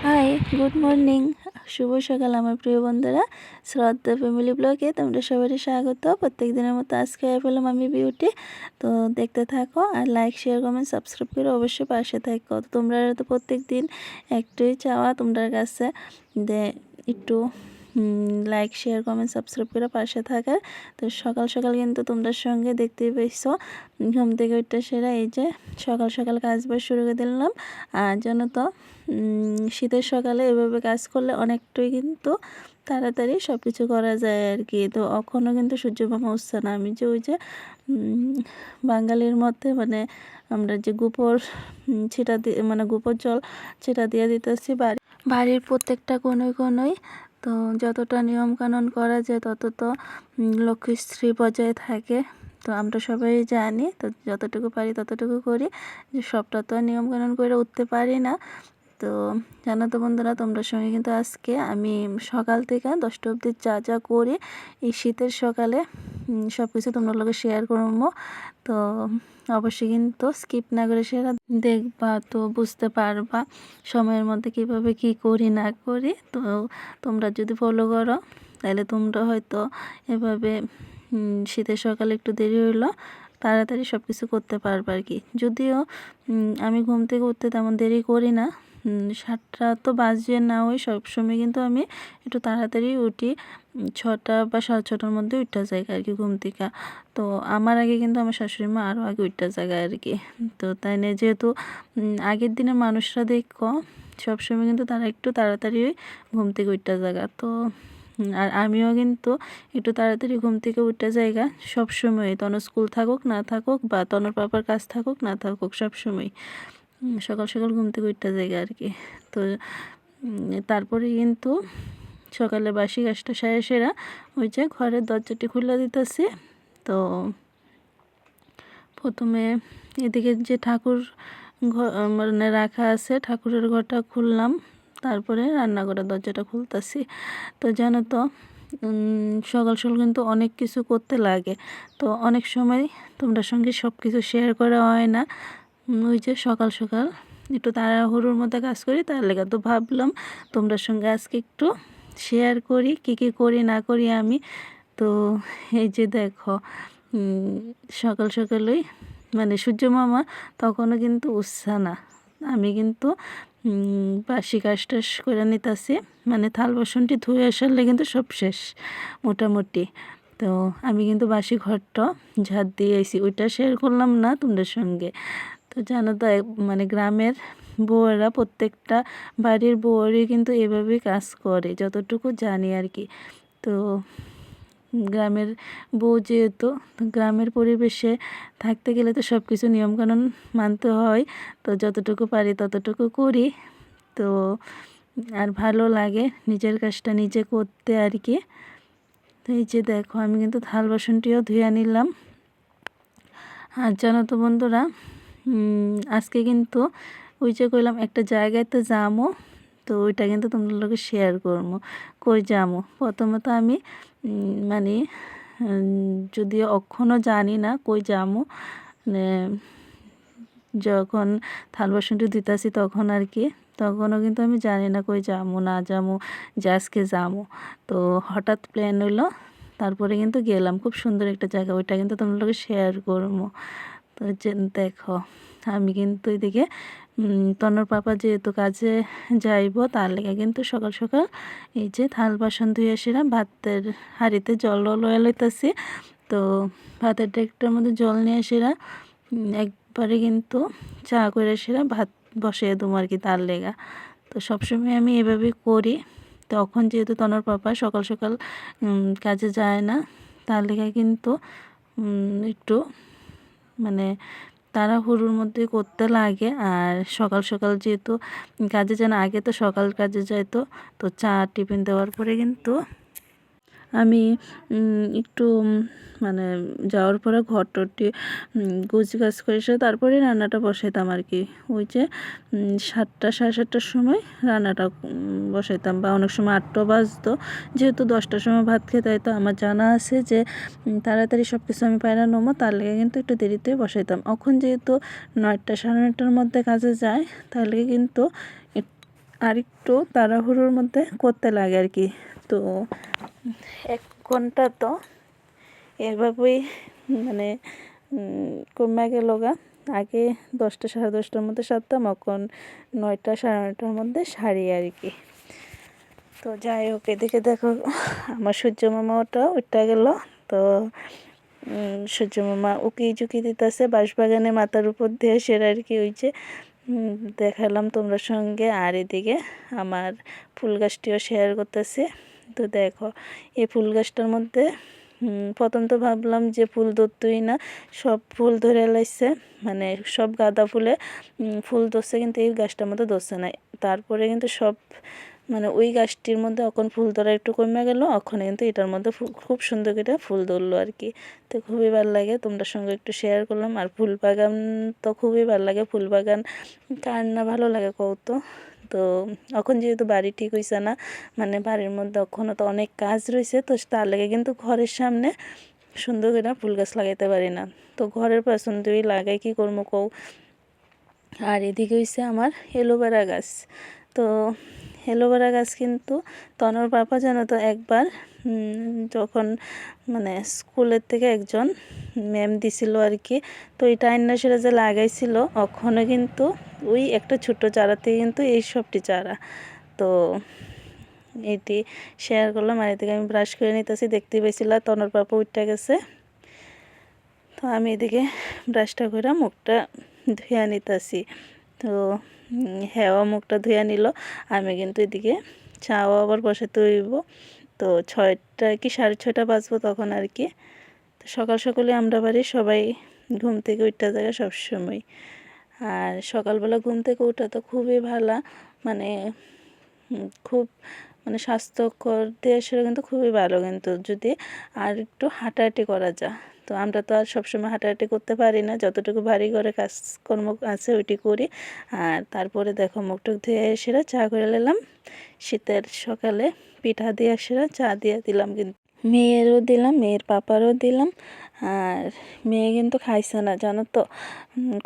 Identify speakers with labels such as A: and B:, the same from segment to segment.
A: High, good morning, শুভ সকাল আমার প্রিয় বন্ধুরা। শ্রদ্ধা ফ্যামিলি ব্লগে তোমরা সবারই স্বাগত। প্রত্যেক দিনের মতো আজকে পেলাম আমি বিউটি। তো দেখতে থাকো আর লাইক শেয়ার কমেন্ট সাবস্ক্রাইব করে অবশ্যই পাশে থাকো। তো তোমরা তো প্রত্যেক দিন একটুই চাওয়া তোমার কাছে যে একটু লাইক শেয়ার কমেন্ট সাবস্ক্রাইব করে পাশে থাকার। তো সকাল সকাল কিন্তু তোমরা সঙ্গে দেখতেই পেয়েছো ঘুম থেকে উঠতে সেরা এই যে সকাল সকাল কাজ বাজ শুরু করে দিলাম। আর জানো তো শীতের সকালে এভাবে কাজ করলে অনেকটাই কিন্তু তাড়াতাড়ি সব কিছু করা যায় আর কি। তো এখনও কিন্তু সূর্য মামা উঠছে না। আমি যে ওই যে বাঙালির মধ্যে মানে আমরা যে গোবর ছিটা দিয়ে মানে গোবর জল ছিটা দিয়ে দিতেছি বাড়ির প্রত্যেকটা কোনোই কোনোই। তো যতটা নিয়মকানুন করা যায় তত তো লক্ষ্মীশ্রী বজায় থাকে। তো আমরা সবাই জানি, তো যতটুকু পারি ততটুকু করি, যে সবটা তো নিয়মকানুন করে উঠতে পারি না। তো জানো তো বন্ধুরা, তোমরা সঙ্গে কিন্তু আজকে আমি সকাল থেকে 10টা অবধি যা যা করি এই শীতের সকালে সব কিছু তোমরা লোকে শেয়ার করবো। তো অবশ্যই কিন্তু স্কিপ না করে সেটা দেখবা, তো বুঝতে পারবা সময়ের মধ্যে কিভাবে কি করি না করি। তো তোমরা যদি ফলো করো তাহলে তোমরা হয়তো এভাবে শীতের সকালে একটু দেরি হইলো তাড়াতাড়ি সব কিছু করতে পারবে আর কি। যদিও আমি ঘুম থেকে উঠতে তেমন দেরি করি না, 7টা তো বাজে না, ওই সবসময় কিন্তু আমি একটু তাড়াতাড়ি উঠি, 6টা বা 6:30টার মধ্যে উঠতে যাই আর কি ঘুম থেকে। তো আমার আগে কিন্তু আমার শাশুড়ি মা আরও আগে উঠতে জায়গায় আর কি। তো তাই নিয়ে যেহেতু আগের দিনের মানুষরা দেখো সবসময় কিন্তু তারা একটু তাড়াতাড়ি ঘুম থেকে উঠতে জায়গা। তো আর আমিও কিন্তু একটু তাড়াতাড়ি ঘুম থেকে উঠতে জায়গা সবসময়, তনু স্কুল থাকুক না থাকুক বা তনুর পাপার কাজ থাকুক না থাকুক সবসময় সকাল সকাল ঘুম থেকে উঠতে জায়গা আর কি। তো তারপরে কিন্তু সকালে বাসি গাছটা সেরা ওই যে ঘরের দরজাটি খুলে দিতেছি। তো প্রথমে এদিকে যে ঠাকুর ঘর মানে রাখা আছে ঠাকুরের ঘরটা খুললাম, তারপরে রান্নাঘরের দরজাটা খুলতেছি। তো জানো তো সকাল সকাল কিন্তু অনেক কিছু করতে লাগে। তো অনেক সময় তোমরা সঙ্গে সব কিছু শেয়ার করা হয় না, ওই যে সকাল সকাল একটু তাড়াহুড়োর মধ্যে কাজ করি, তার লেগে তো ভাবলাম তোমরা সঙ্গে আজকে একটু শেয়ার করি কী কী করি না করি আমি। তো এই যে দেখো সকাল সকালই মানে সূর্য মামা তখনও কিন্তু উঠছে না, আমি কিন্তু বাসি কাজ টাজ করে নিতেছি, মানে থাল বাসনটি ধুয়ে আসারলে কিন্তু সব শেষ মোটামুটি। তো আমি কিন্তু বাসি ঘরটা ঝাড় দিয়ে আইছি, ওইটা শেয়ার করলাম না তোমাদের সঙ্গে। তো জানো তো মানে গ্রামের বউয়েরা প্রত্যেকটা বাড়ির বউয়েরই কিন্তু এভাবেই কাজ করে যতটুকু জানি আর কি। তো গ্রামের বউ যেহেতু, গ্রামের পরিবেশে থাকতে গেলে তো সব কিছু নিয়মকানুন মানতে হয়। তো যতটুকু পারি ততটুকু করি। তো আর ভালো লাগে নিজের কাজটা নিজে করতে আর কি। তো এই যে দেখো আমি কিন্তু থাল বাসনটিও ধুয়ে নিলাম। আর জানো তো বন্ধুরা, আজকে কিন্তু ওই যে কইলাম একটা জায়গাতে যামো, তো ওইটা কিন্তু তোমাদের লোকে শেয়ার করবো। কই যামো প্রথমত আমি মানে যদিও অক্ষণও জানি না কই যামো, মানে যখন থাল বাসনটি দিতেছি তখন আর কি, তখনও কিন্তু আমি জানি না কই যামো না যামো, যে আজকে যামো। তো হঠাৎ প্ল্যান হলো, তারপরে কিন্তু গেলাম খুব সুন্দর একটা জায়গা, ওইটা কিন্তু তোমার লোকে শেয়ার করবো। তো দেখো আমি কিন্তু এদিকে তনুর পাপা যেহেতু কাজে যাইব তার লেগে কিন্তু সকাল সকাল এই যে থাল বাসন ধুয়ে সেরা ভাতের হাঁড়িতে জল লয়ে লইতেছি। তো ভাতের ডেকটার মধ্যে জল নিয়ে সেরা একবারে কিন্তু চা করে সেরা ভাত বসিয়ে দেবো আর কি তার লেগা। তো সবসময় আমি এভাবেই করি। তখন যেহেতু তনুর পাপা সকাল সকাল কাজে যায় না, তার লেগে কিন্তু একটু মানে তাড়াহুড়োর মধ্যে করতে লাগে। আর সকাল সকাল যেহেতু কাজে যায় না, আগে তো সকাল কাজে যাইতো, তো চা টিফিন দেওয়ার পরে কিন্তু আমি একটু মানে যাওয়ার পরে ঘর টরটি গুছগাছ করে এসে তারপরে রান্নাটা বসাইতাম আর কি। ওই যে 7টা সাড়ে 7টার সময় রান্নাটা বসাইতাম, বা অনেক সময় 8টাও বাজতো। যেহেতু 10টার সময় ভাত খেতে হয়, তো আমার জানা আছে যে তাড়াতাড়ি সব কিছু আমি পায়রা নমো, তার লেগে কিন্তু একটু দেরিতে বসাইতাম। এখন যেহেতু 9টা সাড়ে 9টার মধ্যে কাজে যায়, তাহলে কিন্তু আরেকটু তাড়াহুড়োর মধ্যে করতে লাগে আর কি। তো 1 ঘন্টা তো এভাবেই মানে কমে গেল গা। আগে 10টা সাড়ে 10টার মধ্যে সারতাম, এখন 9টা সাড়ে 9টার মধ্যে সারি আর কি। তো যাই হোক, এদিকে দেখো আমার সূর্য মামা ওটা উঠে গেল। তো সূর্য মামা উকি ঝুঁকি দিতেছে বাঁশবাগানে মাথার উপর দিয়ে, সেরা আর কি। ওই যে দেখালাম তোমরা সঙ্গে। আর এদিকে আমার ফুল গাছটিও শেয়ার করতেছে। তো দেখো এই ফুল গাছটার মধ্যে প্রথম তো ভাবলাম যে ফুল ধরতই না, সব ফুল ধরে লাইছে, মানে সব গাঁদা ফুলে ফুল ধরছে, কিন্তু এই গাছটার মধ্যে ধরছে না। তারপরে কিন্তু সব মানে ওই গাছটির মধ্যে এখন ফুল ধরা একটু কমে গেল, ওখানে কিন্তু এটার মধ্যে খুব সুন্দর করে ফুল ধরলো আর কি। তো খুবই ভালো লাগে, তোমরা সঙ্গে একটু শেয়ার করলাম। আর ফুল বাগান তো খুবই ভালো লাগে, ফুল বাগান কার না ভালো লাগে কত। তো এখন যেহেতু বাড়ি ঠিক হইছে না, মানে বাড়ির মধ্যে এখনও তো অনেক কাজ রয়েছে, তো তার লেগে কিন্তু ঘরের সামনে সুন্দর করে ফুল গাছ লাগাইতে পারি না। তো ঘরের পছন্দই লাগাই, কি করবো কও। আর এদিকে হইছে আমার এলোভেরা গাছ। তো এলোভেরা গাছ কিন্তু তনর পাপা জানো তো একবার যখন মানে স্কুলের থেকে একজন ম্যাম দিছিল আর কি, তো এটা আইনা সেটা যে লাগাইছিল, ওখানে কিন্তু ওই একটা ছোট্ট চারা থেকে কিন্তু এই সবটি চারা। তো এটি শেয়ার করলাম। আর এদিকে আমি ব্রাশ করে নিতেছি, দেখতে পেয়েছিলাম তনর পাপা উঠে গেছে। তো আমি এদিকে ব্রাশটা করে মুখটা ধুয়ে নিতেছি। তো হ্যাঁ, মুখটা ধুয়ে নিল। আমি কিন্তু এদিকে চাও আবার বসাতে হইব। তো 6টা কি 6:30 বাজবো তখন আর কি। তো সকাল সকালে আমরা বাড়ির সবাই ঘুম থেকে উঠতে যায় সবসময়। আর সকালবেলা ঘুম থেকে ওঠা তো খুবই ভালো, মানে খুব মানে স্বাস্থ্যকর দেশের কিন্তু খুবই ভালো, কিন্তু যদি আর একটু হাঁটাহাঁটি করা যায়। তো আমরা তো আর সবসময় হাঁটাহাঁটি করতে পারি না, যতটুকু বাড়ি ঘরে কাজকর্ম আছে ওইটি করি। আর তারপরে দেখো মুখটুক ধুয়ে এসে চা করে নিলাম। শীতের সকালে পিঠা দিয়ে এসে চা দিয়ে দিলাম, কিন্তু মেয়েরও দিলাম, মেয়ের পাপারও দিলাম। আর মেয়ে কিন্তু খাইছে না জানো তো।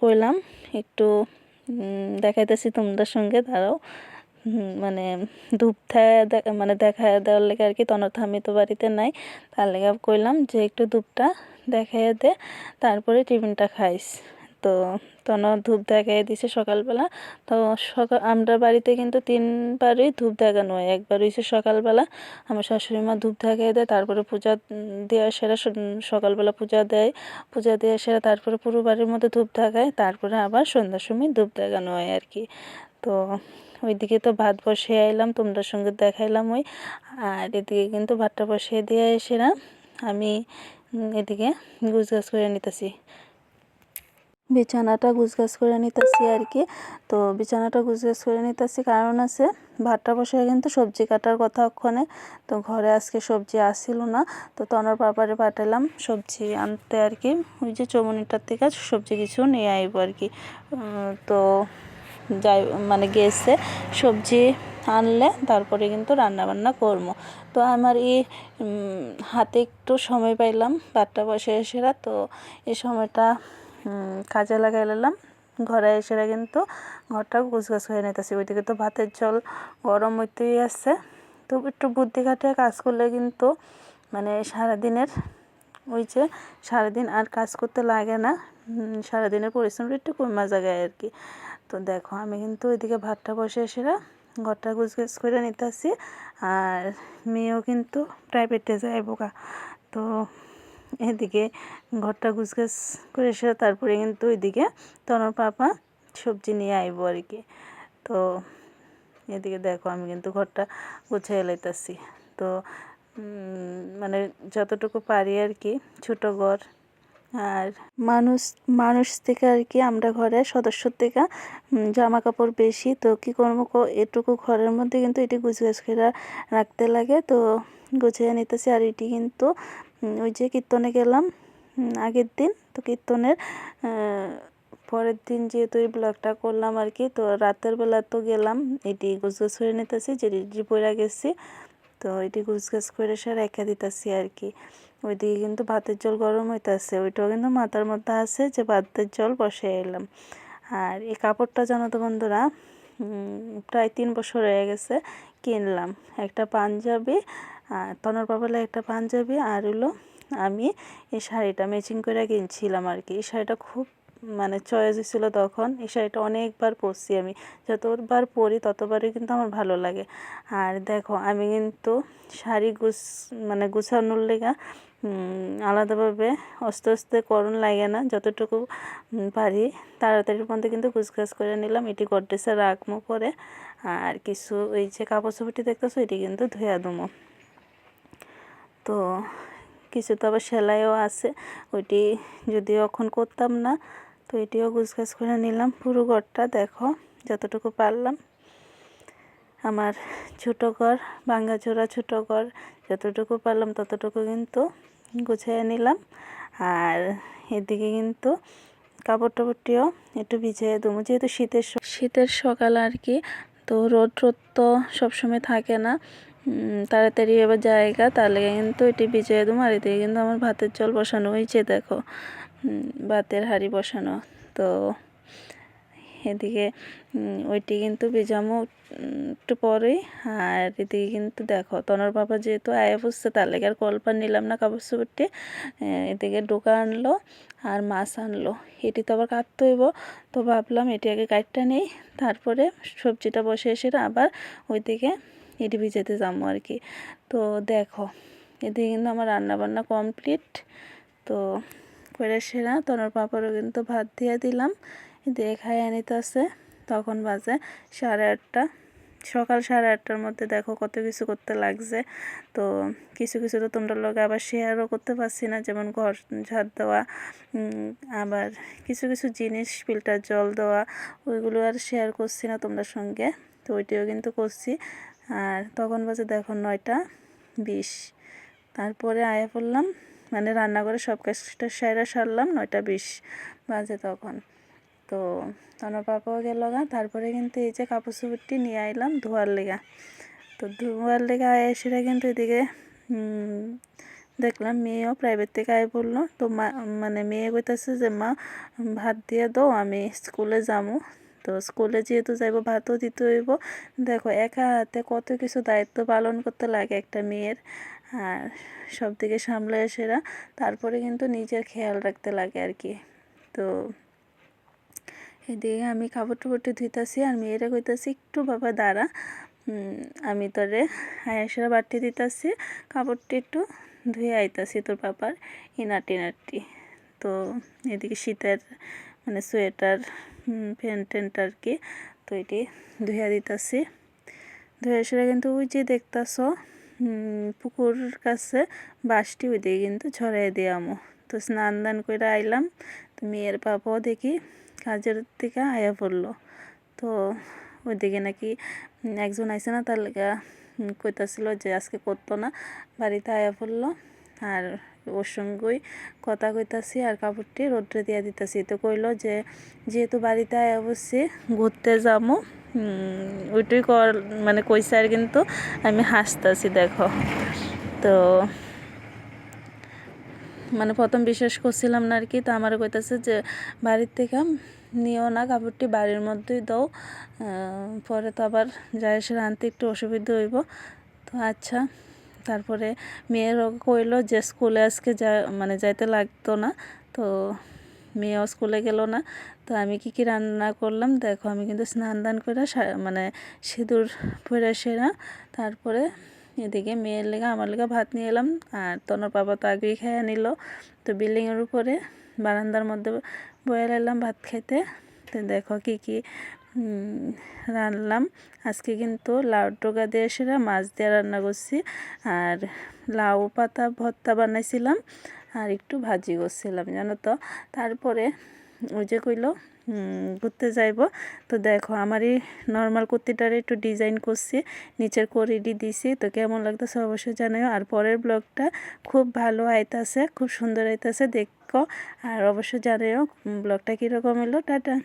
A: কইলাম একটু দেখাইতেছি তোমাদের সঙ্গে, দাঁড়াও। মানে ধূপ মানে দেখা দেওয়ার লেগে আর কি। তনথা আমি তো বাড়িতে নাই, তার লেগে কইলাম যে একটু ধূপটা দেখাইয়া দে, তারপরে টিফিনটা খাইস। তো ধূপ দেখাই দিছে সকালবেলা। তো আমরা বাড়িতে কিন্তু 3বারই ধূপ দেখানো হয়। একবার হইছে সকালবেলা আমার শাশুড়ি মা ধূপ দেখাই দেয়, তারপরে পূজা দেওয়া সেরা সকালবেলা পূজা দেয়, পূজা দেওয়া সেরা তারপরে পুরো বাড়ির মধ্যে ধূপ দেখায়, তারপরে আবার সন্ধ্যার সময় ধূপ দেখানো হয় আর কি। তো ওইদিকে তো ভাত বসিয়ে আইলাম, তোমরা সঙ্গে দেখাইলাম ওই। আর এদিকে কিন্তু ভাতটা বসিয়ে দিয়ে এসে না আমি এদিকে গুছগাছ করে নিতেছি, বিছানাটা গুছগাছ করে নিতেছি আর কি। তো বিছানাটা গুছগাছ করে নিতেছি, কারণ আছে ভাতটা বসে কিন্তু সবজি কাটার কথা ওখানে। তো ঘরে আজকে সবজি আসছিল না, তো তনর পাপারে পাঠালাম সবজি আনতে আর কি। ওই যে চৌমনিটার থেকে সবজি কিছু নিয়ে আইব আর কি। তো যাই মানে গেছে সবজি আনলে তারপরে কিন্তু রান্না বান্না করবো। তো আমার এই হাতে একটু সময় পাইলাম ভাতটা বসে এসে, তো এই সময়টা কাজে লাগাই নিলাম। ঘরে এসে কিন্তু ঘরটাও গুছগাছ হয়ে নিতেছি। ওইদিকে তো ভাতের জল গরম হইতেই আছে। তো একটু বুদ্ধি খাটিয়ে কাজ করলে কিন্তু মানে সারাদিনের ওই যে সারাদিন আর কাজ করতে লাগে না, সারাদিনের পরিশ্রমটা একটু কমা জায়গায় আর কি। তো দেখো আমি কিন্তু ওইদিকে ভাতটা বসে এসে ঘরটা গুছগাছ করে নিতেছি। আর মেয়েও কিন্তু প্রাইভেটে যায় বোকা। তো এদিকে ঘরটা গুছগাছ করে এসে তারপরে কিন্তু ওইদিকে তনর পাপা সবজি নিয়ে আইব আর কি। তো এদিকে দেখো আমি কিন্তু ঘরটা গুছিয়ে লাইতেছি। তো মানে যতটুকু পারি আর কি, ছোটো ঘর আর মানুষ মানুষ থেকে আর কি আমরা ঘরের সদস্যর থেকে জামা কাপড় বেশি, তো কী করবো এটুকু ঘরের মধ্যে কিন্তু এটি গুছগাছ করে রাখতে লাগে। তো গুছিয়ে নিতেছি। আর এটি কিন্তু ওই যে কীর্তনে গেলাম আগের দিন, তো কীর্তনের পরের দিন যেহেতু এই ব্লগটা করলাম আর কি, তো রাতের বেলা তো গেলাম, এটি গুছগাছ করে নিতেছি যে পড়ে গেছি, তো এটি গুছগাছ করে সে রেখে দিতেছি আর কি। ওইদিকে কিন্তু ভাতের জল গরম হইতেছে, ওইটাও কিন্তু মাথার মধ্যে আছে যে ভাতের জল বসে এলাম। আর এই কাপড়টা জানো তো বন্ধুরা, প্রায় 3 বছর হয়ে গেছে কিনলাম। একটা পাঞ্জাবি, আর তনর পাপালে একটা পাঞ্জাবি, আর হলো আমি এই শাড়িটা ম্যাচিং করে কিনছিলাম আর কি। এই শাড়িটা খুব মানে চয়েস হয়েছিল তখন। এই শাড়িটা অনেকবার পরছি আমি, যতবার পরি ততবারই কিন্তু আমার ভালো লাগে। আর দেখো আমি কিন্তু শাড়ি গুছানোর লেগা আলাদাভাবে আস্তে আস্তে করণ লাগে না, যতটুকু পারি তাড়াতাড়ির মধ্যে কিন্তু গুছগাছ করে নিলাম। এটি গডরেজে রাখবো পরে। আর কিছু ওই যে কাপড় চোপড়টি দেখতেছো এটি কিন্তু ধুয়া দেবো। তো কিছু তো আবার সেলাইও আছে, ওইটি যদিও এখন করতাম না, তো এটিও গুছগাছ করে নিলাম। পুরো ঘরটা দেখো যতটুকু পারলাম। আমার ছোটো ঘর, ভাঙ্গাচোরা ছোটো ঘর, যতটুকু পারলাম ততটুকু কিন্তু গুছিয়ে নিলাম। আর এদিকে কিন্তু কাপড় টাপড়টিও একটু ভিজিয়ে দেবো, যেহেতু শীতের সকাল আর কি, তো রোদ তো সবসময় থাকে না, তাড়াতাড়ি এবার জায়গা, তাহলে কিন্তু এটি ভিজিয়ে দেবো। আর এদিকে কিন্তু আমার ভাতের জল বসানো হয়েছে, দেখো ভাতের হাঁড়ি বসানো। তো এদিকে ওইটি কিন্তু ভিজামো একটু পরেই। আর এদিকে কিন্তু দেখো তনর বাবা যেহেতু আয়া বসছে, তার লেগে আর কলপার নিলাম না কাপড় চোপড়টি। এদিকে ডোকা আনলো আর মাছ আনলো, এটি তো আবার কাটতে হইব, তো ভাবলাম এটি আগে কাটটা নেই, তারপরে সবজিটা বসে এসে আবার ওইদিকে এটি ভিজাতে যাবো আর কি। তো দেখো এদিকে কিন্তু আমার রান্নাবান্না কমপ্লিট। তো করে সেরা তনর পাপারও কিন্তু ভাত দিয়ে দিলাম, দিয়ে খাইয়ে নিতেছে। তখন বাজে 8:30, সকাল 8:30টার মধ্যে দেখো কত কিছু করতে লাগছে। তো কিছু কিছু তো তোমরা লোক আবার শেয়ারও করতে পারছি না, যেমন ঘর ঝাড় দেওয়া, আবার কিছু কিছু জিনিস ফিল্টার জল দেওয়া, ওইগুলো আর শেয়ার করছি না তোমাদের সঙ্গে। তো ওইটিও কিন্তু করছি। আর তখন বাজে দেখো 9:20, তারপরে আয়া পড়লাম, মানে রান্না করে সব কাজটা সারলাম 9:20 বাজে তখন। তো তনর পাপাও গেল গা, তারপরে কিন্তু এই যে কাপড় চোপড়টি নিয়ে আইলাম ধোয়ার লেগা। তো ধোয়ার লেগা এসে কিন্তু এদিকে দেখলাম মেয়েও প্রাইভেট থেকে আয় পড়লো। তো মানে মেয়ে কইতাছে যে মা ভাত দিয়ে দাও, আমি স্কুলে যাবো। তো স্কুলে যেহেতু যাইব ভাতও দিতে হইব। দেখো একা হাতে কত কিছু দায়িত্ব পালন করতে লাগে একটা মেয়ের, আর সব দিকে সামলে এসেরা তারপরে কিন্তু নিজের খেয়াল রাখতে লাগে আর কি। তো এদিকে আমি কাপড় টাপড়টি ধুইতাছি, আর মেয়েরা কইতাছি একটু বাবা দাঁড়া, আমি তোরে আয়াসেরা বাটি দিতাছি, কাপড়টি একটু ধুয়ে আইতাছি তোর পাপার ইনার টিনারটি। তো এদিকে শীতের মানে সোয়েটার প্যান্ট ট্যান্ট আর কি, তো এটি ধুয়ে দিতাছি। ধুয়ে এসে কিন্তু ওই যে দেখতাছ পুকুর কাছে বাঁশটি, ওইদিকে কিন্তু ছড়াই দিয়ামো। তো স্নান দান করে আইলাম, তো মেয়ের পাপাও দেখি কাজের থেকে আয়া পড়লো। তো ওইদিকে নাকি একজন আইসে না, তার লেগা কইতাছিল যে আজকে করতো না, বাড়িতে আয়া পড়লো। আর ওর সঙ্গেই কথা কইতাছি আর কাপড়টি রোদ্রে দিয়ে দিতেছি। তো কইলো যে যেহেতু বাড়িতে আয়া বসছি ঘুরতে যাবো, ওইটাই মানে কইছে। আর কিন্তু আমি হাসতাছি দেখো। তো মানে প্রথম বিশ্বাস করছিলাম না আর কি। তো আমার কইতাছে যে বাড়ির থেকে নিও না, কাপড়টি বাড়ির মধ্যেই দাও, পরে তো আবার যাই এসে আনতে একটু অসুবিধা হইব। তো আচ্ছা, তারপরে মেয়েরও কইলো যে স্কুলে আজকে মানে যাইতে লাগতো না। তো মেয়েও স্কুলে গেল না। তো আমি কি রান্না করলাম দেখো, আমি কিন্তু স্নান দান করে মানে সিঁদুর পরে সেরা তারপরে এদিকে মেয়ের লেগা আমার লেগা ভাত নিয়ে এলাম। আর তনর বাবা তো আগেই খেয়ে নিল। তো বিল্ডিংয়ের উপরে বারান্দার মধ্যে বয়ে এলাম ভাত খেতে। তো দেখো কি রান্নাম আজকে, কিন্তু লাউ ডগা দিয়ে সেরা মাছ দিয়ে রান্না করছি, আর লাউ পাতা ভর্তা বানাইছিলাম, আর একটু ভাজি করছিলাম জানো তো। তারপরে ওই যে কইলো ঘুরতে যাইব। তো দেখো আমার এই নর্মাল কুর্তিটার একটু ডিজাইন করছি, নিচের করিডি দিছি। তো কেমন লাগতেছে অবশ্যই জানাও। আর পরের ব্লগটা খুব ভালো আইতাছে, খুব সুন্দর আইতাছে দেখো। আর অবশ্যই জানাও ব্লগটা কীরকম এলো। টাটা।